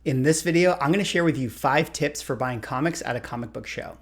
In this video, I'm going to share with you 5 tips for buying comics at a comic book show.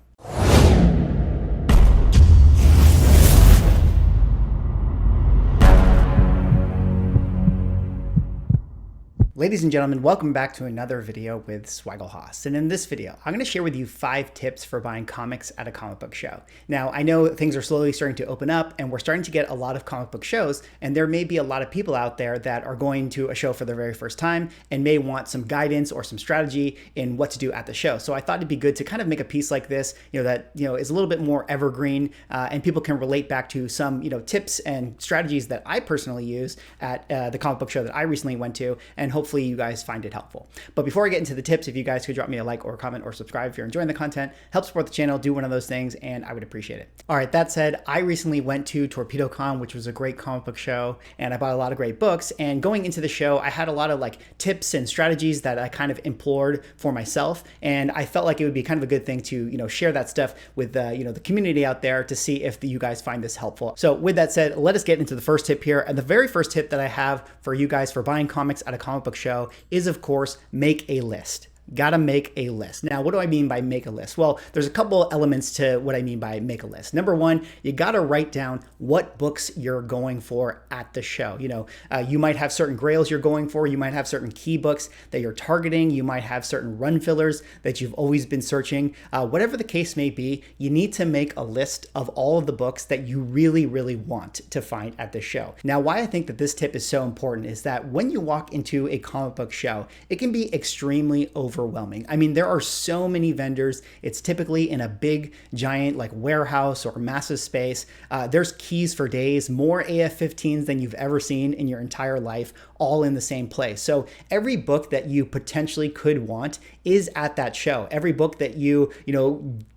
Ladies and gentlemen, welcome back to another video with Swaggle. And in this video, I'm going to share with you 5 tips for buying comics at a comic book show. Now, I know things are slowly starting to open up and we're starting to get a lot of comic book shows, and there may be a lot of people out there that are going to a show for the very first time and may want some guidance or some strategy in what to do at the show. So I thought it'd be good to kind of make a piece like this, that is a little bit more evergreen, and people can relate back to some tips and strategies that I personally use at the comic book show that I recently went to, and hopefully you guys find it helpful. But before I get into the tips, if you guys could drop me a like or a comment or subscribe if you're enjoying the content, help support the channel, do one of those things, and I would appreciate it. All right, that said, I recently went to TorpedoCon, which was a great comic book show, and I bought a lot of great books. And going into the show, I had a lot of tips and strategies that I kind of implored for myself, and I felt like it would be kind of a good thing to share that stuff with the community out there to see if you guys find this helpful. So with that said, let us get into the first tip here. And the very first tip that I have for you guys for buying comics at a comic book show is, of course, make a list. Gotta make a list. Now, what do I mean by make a list? Well, there's a couple elements to what I mean by make a list. Number one, you gotta write down what books you're going for at the show. You might have certain grails you're going for. You might have certain key books that you're targeting. You might have certain run fillers that you've always been searching. Whatever the case may be, you need to make a list of all of the books that you really, really want to find at the show. Now, why I think that this tip is so important is that when you walk into a comic book show, it can be extremely overwhelming. I mean, there are so many vendors. It's typically in a big, giant warehouse or massive space. There's keys for days, more AF-15s than you've ever seen in your entire life, all in the same place. So every book that you potentially could want is at that show. Every book that you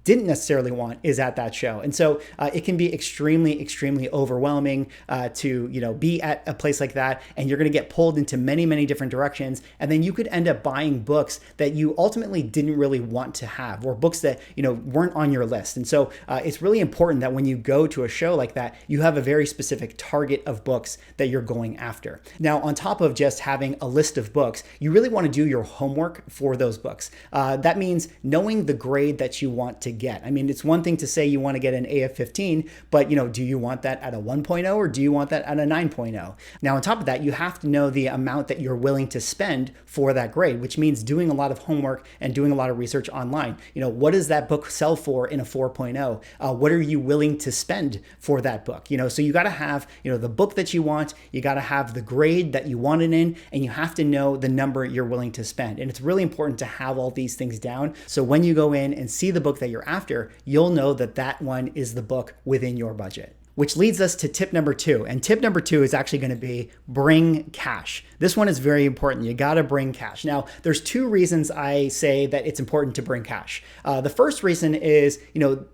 didn't necessarily want is at that show. And so it can be extremely, extremely overwhelming to be at a place like that, and you're going to get pulled into many, many different directions. And then you could end up buying books that you ultimately didn't really want to have, or books that weren't on your list. And so it's really important that when you go to a show like that, you have a very specific target of books that you're going after. Now, on top of just having a list of books, you really want to do your homework for those books. That means knowing the grade that you want to get. I mean, it's one thing to say you want to get an AF-15, but do you want that at a 1.0 or do you want that at a 9.0? Now, on top of that, you have to know the amount that you're willing to spend for that grade, which means doing a lot of homework and doing a lot of research online. What does that book sell for in a 4.0? What are you willing to spend for that book? So you got to have, the book that you want, you got to have the grade that you want it in, and you have to know the number you're willing to spend. And it's really important to have all these things down. So when you go in and see the book that you're after, you'll know that that one is the book within your budget. Which leads us to tip number 2. And tip number 2 is actually going to be bring cash. This one is very important. You got to bring cash. Now, there's 2 reasons I say that it's important to bring cash. The first reason is,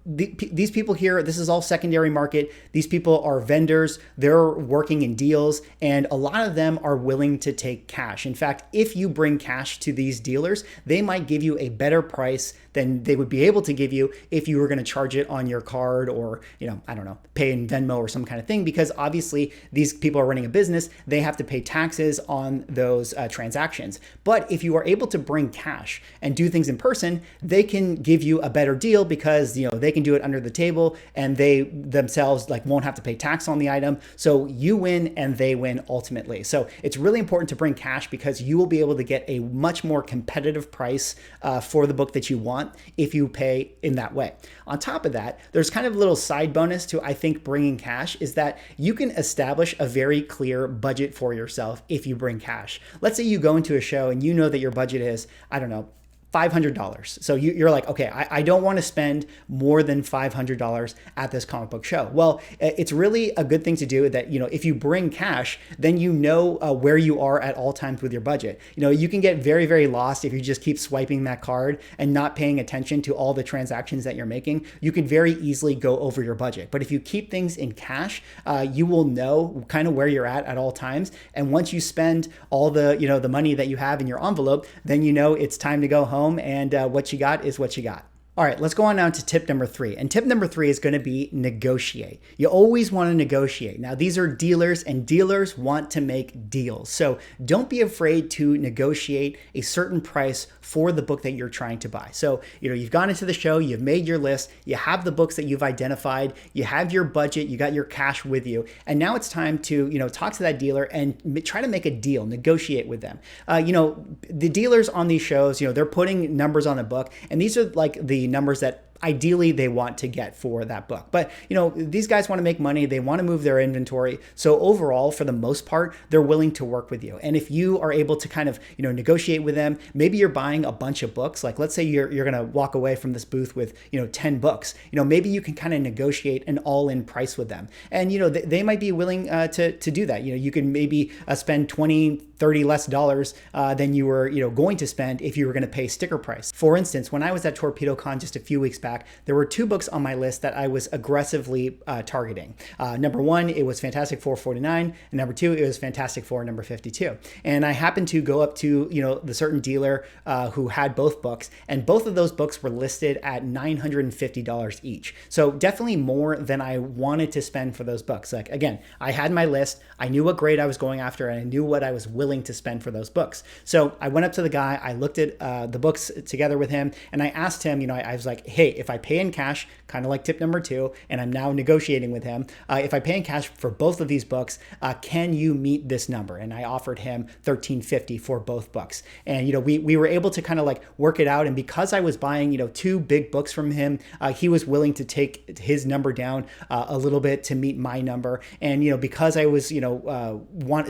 these people here, this is all secondary market. These people are vendors. They're working in deals, and a lot of them are willing to take cash. In fact, if you bring cash to these dealers, they might give you a better price than they would be able to give you if you were going to charge it on your card or, I don't know, pay in Venmo or some kind of thing, because obviously these people are running a business. They have to pay taxes on those transactions. But if you are able to bring cash and do things in person, they can give you a better deal because, they can do it under the table and they themselves won't have to pay tax on the item. So you win and they win ultimately. So it's really important to bring cash because you will be able to get a much more competitive price for the book that you want if you pay in that way. On top of that, there's kind of a little side bonus to, I think, bringing cash is that you can establish a very clear budget for yourself if you bring cash. Let's say you go into a show and you know that your budget is, I don't know, $500. So you're like, okay, I don't want to spend more than $500 at this comic book show. Well, it's really a good thing to do that, if you bring cash, then where you are at all times with your budget. You can get very, very lost if you just keep swiping that card and not paying attention to all the transactions that you're making. You can very easily go over your budget. But if you keep things in cash, you will know kind of where you're at all times. And once you spend all the, the money that you have in your envelope, then it's time to go home, and what you got is what you got. All right, let's go on now to tip number 3. And tip number 3 is going to be negotiate. You always want to negotiate. Now, these are dealers, and dealers want to make deals. So don't be afraid to negotiate a certain price for the book that you're trying to buy. So, you've gone into the show, you've made your list, you have the books that you've identified, you have your budget, you got your cash with you, and now it's time to, talk to that dealer and try to make a deal, negotiate with them. The dealers on these shows, they're putting numbers on a book, and these are like the numbers that ideally they want to get for that book. But, these guys want to make money. They want to move their inventory. So overall, for the most part, they're willing to work with you. And if you are able to kind of, negotiate with them, maybe you're buying a bunch of books. Like, let's say you're going to walk away from this booth with, 10 books, maybe you can kind of negotiate an all-in price with them. And, they might be willing to do that. You can maybe spend 20, 30 less dollars than you were, going to spend if you were going to pay sticker price. For instance, when I was at TorpedoCon just a few weeks back, there were 2 books on my list that I was aggressively targeting. Number 1, it was Fantastic Four 49, and number 2, it was Fantastic Four number 52. And I happened to go up to, the certain dealer who had both books, and both of those books were listed at $950 each. So definitely more than I wanted to spend for those books. Like, again, I had my list, I knew what grade I was going after, and I knew what I was willing to spend for those books. So I went up to the guy, I looked at the books together with him, and I asked him, I was like, hey, if I pay in cash, kind of like tip number 2, and I'm now negotiating with him, if I pay in cash for both of these books, can you meet this number? And I offered him $13.50 for both books. And, we were able to kind of like work it out. And because I was buying, 2 big books from him, he was willing to take his number down a little bit to meet my number. And, because I was,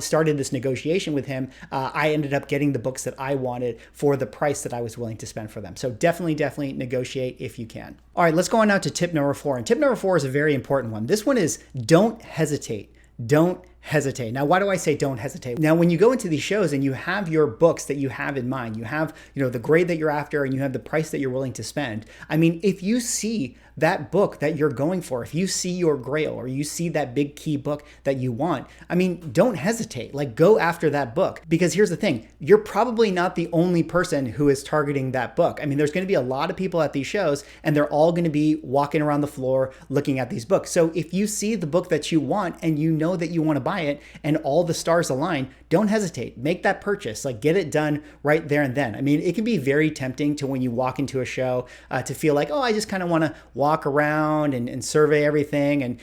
started this negotiation with him, I ended up getting the books that I wanted for the price that I was willing to spend for them. So definitely negotiate if you can. All right, let's go on now to tip number 4. And tip number 4 is a very important one. This one is don't hesitate. Don't hesitate. Now, why do I say don't hesitate? Now, when you go into these shows and you have your books that you have in mind, you have, the grade that you're after, and you have the price that you're willing to spend. I mean, if you see that book that you're going for, if you see your grail or you see that big key book that you want, I mean, don't hesitate. Like, go after that book. Because here's the thing, you're probably not the only person who is targeting that book. I mean, there's going to be a lot of people at these shows, and they're all going to be walking around the floor looking at these books. So if you see the book that you want and you know that you want to buy it and all the stars align, don't hesitate. Make that purchase. Like, get it done right there and then. I mean, it can be very tempting to, when you walk into a show, to feel like, oh, I just kind of want to walk around and survey everything. And,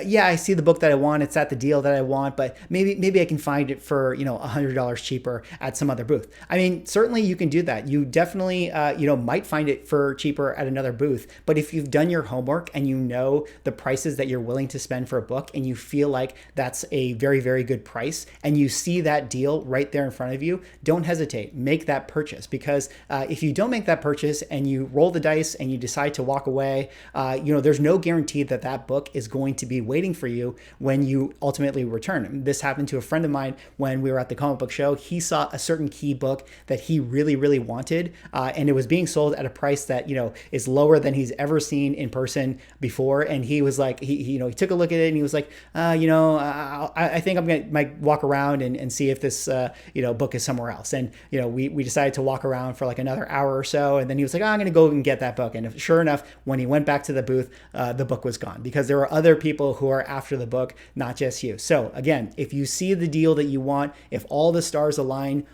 yeah, I see the book that I want. It's at the deal that I want, but maybe I can find it for, $100 cheaper at some other booth. I mean, certainly you can do that. You definitely, might find it for cheaper at another booth. But if you've done your homework and you know the prices that you're willing to spend for a book, and you feel like that's a very, very good price, and you see that deal right there in front of you, don't hesitate. Make that purchase. Because if you don't make that purchase and you roll the dice and you decide to walk away, there's no guarantee that that book is going to be waiting for you when you ultimately return. This happened to a friend of mine when we were at the comic book show. He saw a certain key book that he really, really wanted, and it was being sold at a price that, is lower than he's ever seen in person before. And he was like, he took a look at it and he was like, I think might walk around and see if this, book is somewhere else. And, we decided to walk around for like another hour or so. And then he was like, oh, I'm going to go and get that book. And sure enough, when he went back to the booth, the book was gone, because there were other people who are after the book, not just you. So again, if you see the deal that you want, if all the stars align,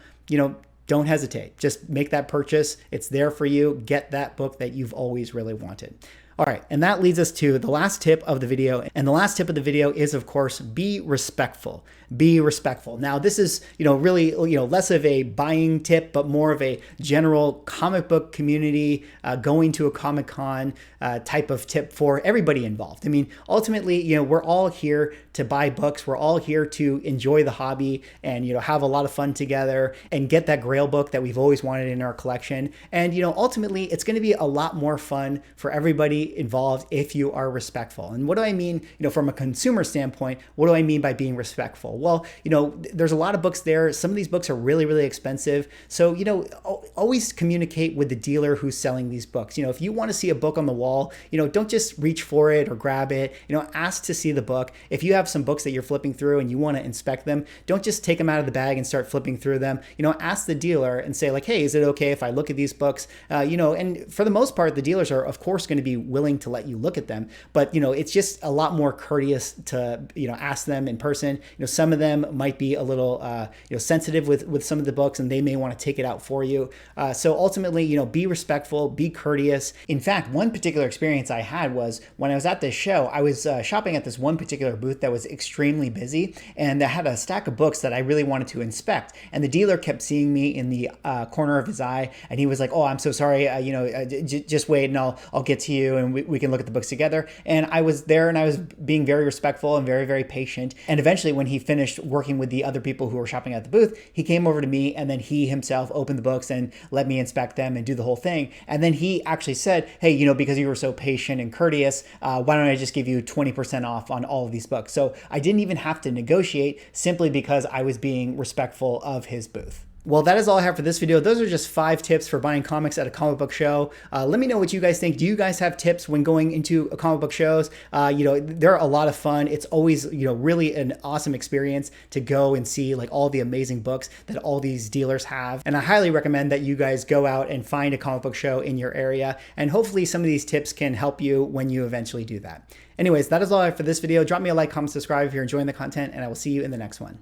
don't hesitate. Just make that purchase. It's there for you. Get that book that you've always really wanted. All right, and that leads us to the last tip of the video. And the last tip of the video is, of course, be respectful. Be respectful. Now, this is, really, less of a buying tip, but more of a general comic book community, going to a Comic-Con type of tip for everybody involved. I mean, ultimately, we're all here to buy books. We're all here to enjoy the hobby and, have a lot of fun together and get that Grail book that we've always wanted in our collection. And, ultimately, it's going to be a lot more fun for everybody really involved if you are respectful. And what do I mean, from a consumer standpoint, what do I mean by being respectful? Well, there's a lot of books there. Some of these books are really, really expensive. So, always communicate with the dealer who's selling these books. If you want to see a book on the wall, don't just reach for it or grab it. Ask to see the book. If you have some books that you're flipping through and you want to inspect them, don't just take them out of the bag and start flipping through them. Ask the dealer and say like, hey, is it okay if I look at these books? And for the most part, the dealers are of course going to be willing to let you look at them, but it's just a lot more courteous to ask them in person. Some of them might be a little sensitive with some of the books, and they may want to take it out for you. So ultimately, be respectful, be courteous. In fact, one particular experience I had was when I was at this show. I was shopping at this one particular booth that was extremely busy, and that had a stack of books that I really wanted to inspect. And the dealer kept seeing me in the corner of his eye, and he was like, "Oh, I'm so sorry. Just wait, and I'll get to you, and we can look at the books together." And I was there, and I was being very respectful and very, very patient. And eventually, when he finished working with the other people who were shopping at the booth, he came over to me, and then he himself opened the books and let me inspect them and do the whole thing. And then he actually said, "Hey, because you were so patient and courteous, why don't I just give you 20% off on all of these books?" So I didn't even have to negotiate, simply because I was being respectful of his booth. Well, that is all I have for this video. Those are just 5 tips for buying comics at a comic book show. Let me know what you guys think. Do you guys have tips when going into a comic book shows? They're a lot of fun. It's always, really an awesome experience to go and see like all the amazing books that all these dealers have. And I highly recommend that you guys go out and find a comic book show in your area. And hopefully some of these tips can help you when you eventually do that. Anyways, that is all I have for this video. Drop me a like, comment, subscribe if you're enjoying the content, and I will see you in the next one.